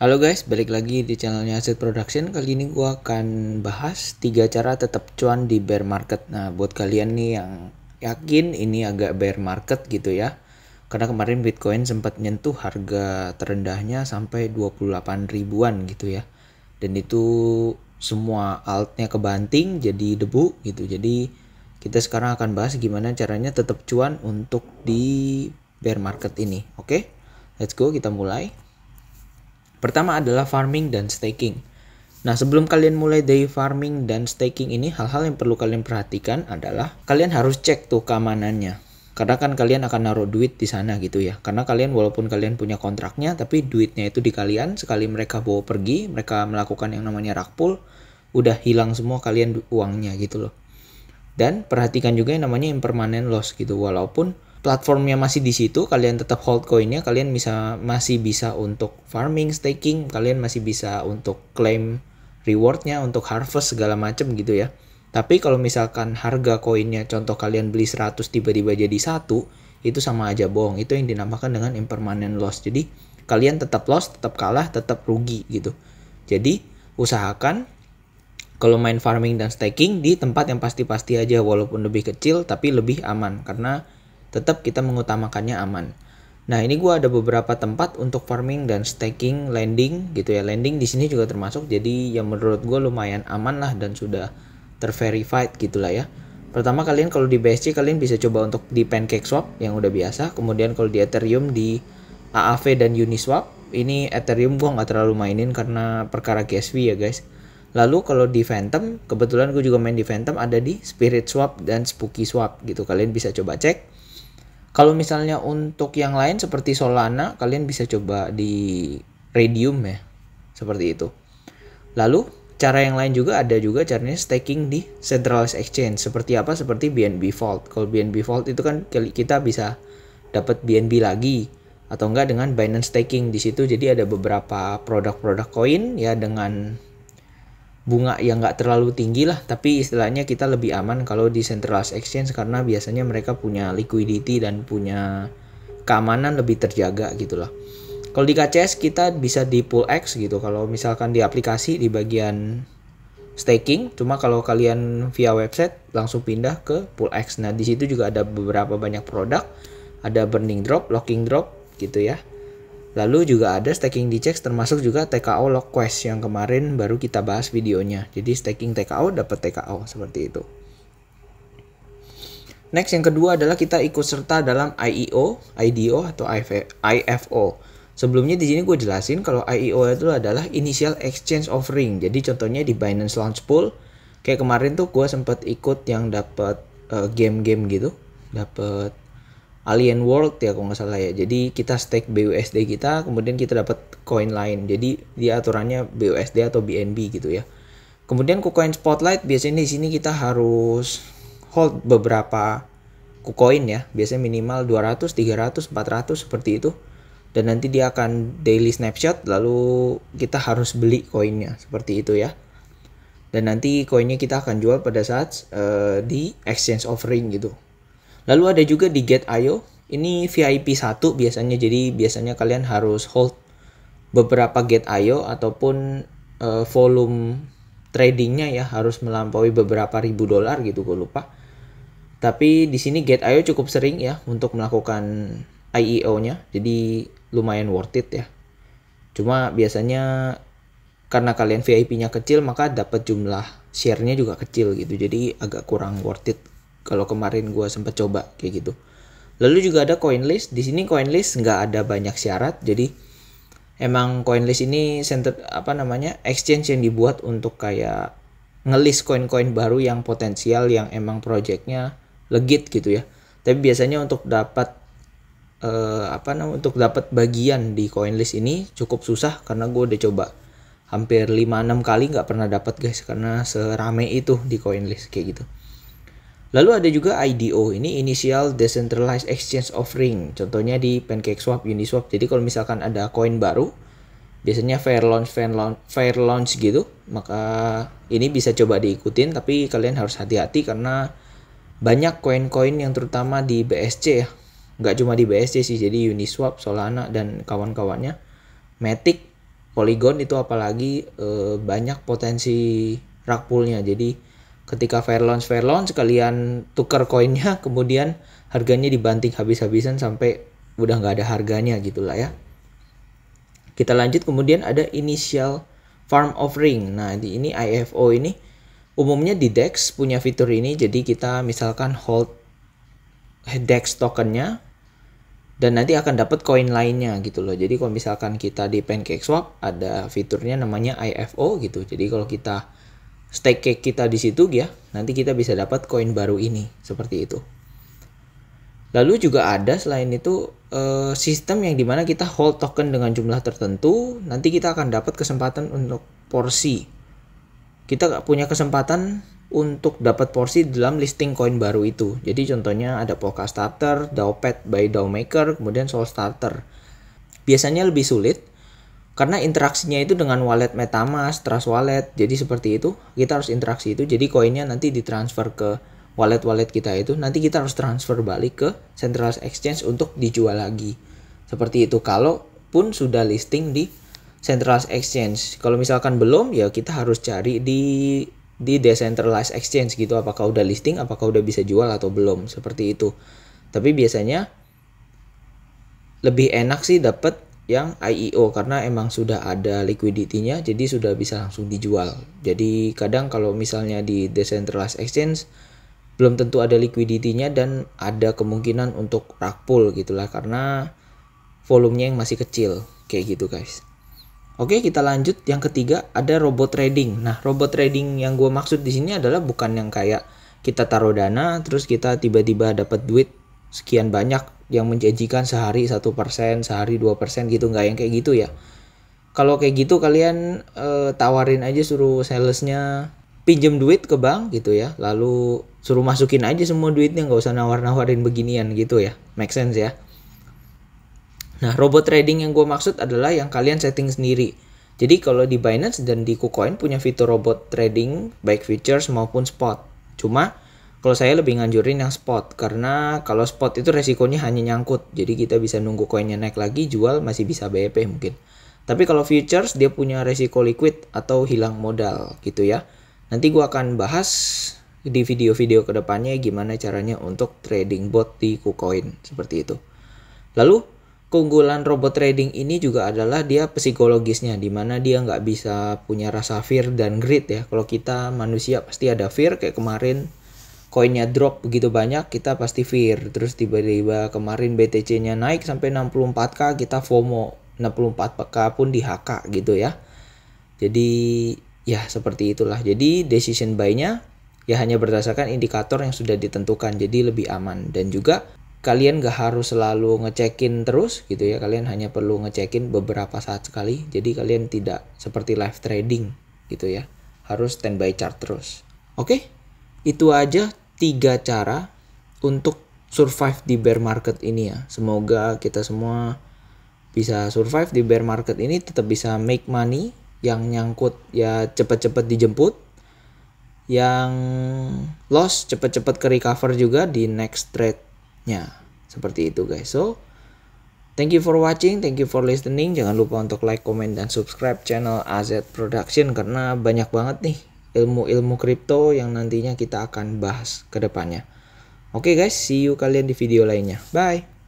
Halo guys, balik lagi di channelnya Asset Production. Kali ini gue akan bahas 3 cara tetap cuan di bear market. Nah, buat kalian nih yang yakin ini agak bear market gitu ya, karena kemarin Bitcoin sempat nyentuh harga terendahnya sampai 28 ribuan gitu ya. Dan itu semua altnya kebanting jadi debu gitu. Jadi kita sekarang akan bahas gimana caranya tetap cuan untuk di bear market ini. Oke, let's go, kita mulai. Pertama adalah farming dan staking. Nah, sebelum kalian mulai dari farming dan staking ini, hal-hal yang perlu kalian perhatikan adalah kalian harus cek tuh keamanannya. Karena kan kalian akan naruh duit di sana gitu ya. Karena kalian walaupun kalian punya kontraknya, tapi duitnya itu di kalian. Sekali mereka bawa pergi, mereka melakukan yang namanya rug pull, udah hilang semua kalian uangnya gitu loh. Dan perhatikan juga yang namanya impermanent loss gitu. Walaupun platformnya masih di situ, kalian tetap hold coinnya, kalian masih bisa untuk farming, staking, kalian masih bisa untuk claim rewardnya, untuk harvest segala macam gitu ya. Tapi kalau misalkan harga koinnya, contoh kalian beli 100 tiba-tiba jadi 1, itu sama aja bohong. Itu yang dinamakan dengan impermanent loss. Jadi kalian tetap loss, tetap kalah, tetap rugi gitu. Jadi usahakan kalau main farming dan staking di tempat yang pasti-pasti aja, walaupun lebih kecil tapi lebih aman karena tetap kita mengutamakannya aman. Nah, ini gua ada beberapa tempat untuk farming dan staking lending gitu ya. Lending di sini juga termasuk, jadi yang menurut gua lumayan aman lah dan sudah terverified gitulah ya. Pertama, kalian kalau di BSC kalian bisa coba untuk di PancakeSwap yang udah biasa. Kemudian kalau di Ethereum di AAV dan Uniswap. Ini Ethereum gua nggak terlalu mainin karena perkara gas fee ya guys. Lalu kalau di Phantom, kebetulan gue juga main di Phantom, ada di Spirit Swap dan Spooky Swap gitu. Kalian bisa coba cek. Kalau misalnya untuk yang lain seperti Solana, kalian bisa coba di Radium ya. Seperti itu. Lalu cara yang lain juga ada juga caranya staking di centralized exchange. Seperti apa? Seperti BNB Vault. Kalau BNB Vault itu kan kita bisa dapat BNB lagi atau enggak dengan Binance Staking di situ. Jadi ada beberapa produk-produk koin ya dengan bunga yang nggak terlalu tinggi lah, tapi istilahnya kita lebih aman kalau di centralized exchange karena biasanya mereka punya liquidity dan punya keamanan lebih terjaga gitu lah. Kalau di KCS kita bisa di pool X gitu, kalau misalkan di aplikasi di bagian staking, cuma kalau kalian via website langsung pindah ke pool X. Nah, di situ juga ada beberapa banyak produk, ada burning drop, locking drop gitu ya. Lalu juga ada staking di checks, termasuk juga TKO lock quest yang kemarin baru kita bahas videonya. Jadi staking TKO dapat TKO seperti itu. Next yang kedua adalah kita ikut serta dalam IEO, IDO atau IFO. Sebelumnya di sini gue jelasin kalau IEO itu adalah Initial Exchange Offering. Jadi contohnya di Binance Launch Pool, kayak kemarin tuh gue sempat ikut yang dapat game-game gitu, dapat Alien World ya kalau nggak salah ya. Jadi kita stake BUSD kita, kemudian kita dapat koin lain. Jadi dia aturannya BUSD atau BNB gitu ya. Kemudian KuCoin Spotlight biasanya di sini kita harus hold beberapa KuCoin ya. Biasanya minimal 200, 300, 400 seperti itu. Dan nanti dia akan daily snapshot, lalu kita harus beli koinnya seperti itu ya. Dan nanti koinnya kita akan jual pada saat di exchange offering gitu. Lalu ada juga di Get.io, ini VIP 1 biasanya, jadi biasanya kalian harus hold beberapa Get.io ataupun volume tradingnya ya harus melampaui beberapa ribu dolar gitu, gue lupa. Tapi di sini Get.io cukup sering ya untuk melakukan IEO-nya, jadi lumayan worth it ya. Cuma biasanya karena kalian VIP-nya kecil maka dapat jumlah share-nya juga kecil gitu, jadi agak kurang worth it. Kalau kemarin gue sempat coba kayak gitu. Lalu juga ada CoinList. Di sini CoinList nggak ada banyak syarat. Jadi emang CoinList ini exchange yang dibuat untuk kayak ngelist koin-koin baru yang potensial, yang emang projectnya legit gitu ya. Tapi biasanya untuk dapat untuk dapat bagian di CoinList ini cukup susah karena gue udah coba hampir 5-6 kali nggak pernah dapat guys, karena serame itu di CoinList kayak gitu. Lalu ada juga IDO, ini Initial Decentralized Exchange Offering. Contohnya di PancakeSwap, Uniswap. Jadi kalau misalkan ada koin baru, biasanya fair launch gitu, maka ini bisa coba diikutin, tapi kalian harus hati-hati karena banyak koin-koin yang terutama di BSC ya. Nggak cuma di BSC sih, jadi Uniswap, Solana, dan kawan-kawannya. Matic Polygon itu apalagi banyak potensi rug pullnya. Jadi ketika fair launch kalian tukar koinnya, kemudian harganya dibanting habis-habisan sampai udah nggak ada harganya gitulah ya. Kita lanjut, kemudian ada initial farm offering. Nah ini IFO ini umumnya di DEX punya fitur ini. Jadi kita misalkan hold DEX tokennya dan nanti akan dapat koin lainnya gitu loh. Jadi kalau misalkan kita di PancakeSwap ada fiturnya namanya IFO gitu. Jadi kalau kita stake kita di situ ya, nanti kita bisa dapat koin baru ini seperti itu. Lalu juga ada selain itu sistem yang dimana kita hold token dengan jumlah tertentu, nanti kita akan dapat kesempatan untuk porsi. Kita punya kesempatan untuk dapat porsi dalam listing koin baru itu. Jadi contohnya ada Polka Starter, DAOPet by DAOmaker, kemudian Soul Starter. Biasanya lebih sulit karena interaksinya itu dengan wallet MetaMask, Trust Wallet. Jadi seperti itu, kita harus interaksi itu. Jadi koinnya nanti ditransfer ke wallet-wallet kita itu. Nanti kita harus transfer balik ke centralized exchange untuk dijual lagi. Seperti itu. Kalaupun sudah listing di centralized exchange. Kalau misalkan belum, ya kita harus cari di decentralized exchange gitu, apakah udah listing, apakah udah bisa jual atau belum, seperti itu. Tapi biasanya lebih enak sih dapat yang IEO karena emang sudah ada liquidity-nya, jadi sudah bisa langsung dijual. Jadi kadang kalau misalnya di decentralized exchange belum tentu ada liquidity-nya dan ada kemungkinan untuk rug pull gitulah karena volumenya yang masih kecil kayak gitu guys. Oke, kita lanjut. Yang ketiga ada robot trading. Nah, robot trading yang gue maksud di sini adalah bukan yang kayak kita taruh dana terus kita tiba-tiba dapat duit sekian banyak yang menjanjikan sehari 1%, sehari 2% gitu, nggak yang kayak gitu ya. Kalau kayak gitu kalian tawarin aja, suruh salesnya pinjem duit ke bank gitu ya, lalu suruh masukin aja semua duitnya, nggak usah nawar-nawarin beginian gitu ya. Make sense ya. Nah, robot trading yang gue maksud adalah yang kalian setting sendiri. Jadi kalau di Binance dan di KuCoin punya fitur robot trading baik futures maupun spot. Cuma kalau saya lebih nganjurin yang spot karena kalau spot itu resikonya hanya nyangkut. Jadi kita bisa nunggu koinnya naik lagi, jual masih bisa BEP mungkin. Tapi kalau futures dia punya resiko liquid atau hilang modal gitu ya. Nanti gue akan bahas di video-video kedepannya gimana caranya untuk trading bot di KuCoin seperti itu. Lalu keunggulan robot trading ini juga adalah dia psikologisnya, dimana dia nggak bisa punya rasa fear dan greed ya. Kalau kita manusia pasti ada fear, kayak kemarin koinnya drop begitu banyak kita pasti fear. Terus tiba-tiba kemarin BTC-nya naik sampai 64k kita FOMO, 64k pun di HK gitu ya. Jadi ya seperti itulah. Jadi decision buy-nya ya hanya berdasarkan indikator yang sudah ditentukan, jadi lebih aman. Dan juga kalian gak harus selalu ngecekin terus gitu ya, kalian hanya perlu ngecekin beberapa saat sekali. Jadi kalian tidak seperti live trading gitu ya, harus standby chart terus. Oke, itu aja 3 cara untuk survive di bear market ini ya. Semoga kita semua bisa survive di bear market ini, tetap bisa make money. Yang nyangkut ya cepet-cepet dijemput, yang loss cepet-cepet ke recover juga di next trade. Seperti itu guys. So thank you for watching, thank you for listening. Jangan lupa untuk like, comment, dan subscribe channel AZ Production karena banyak banget nih ilmu-ilmu kripto yang nantinya kita akan bahas ke depannya. Oke guys, see you kalian di video lainnya. Bye.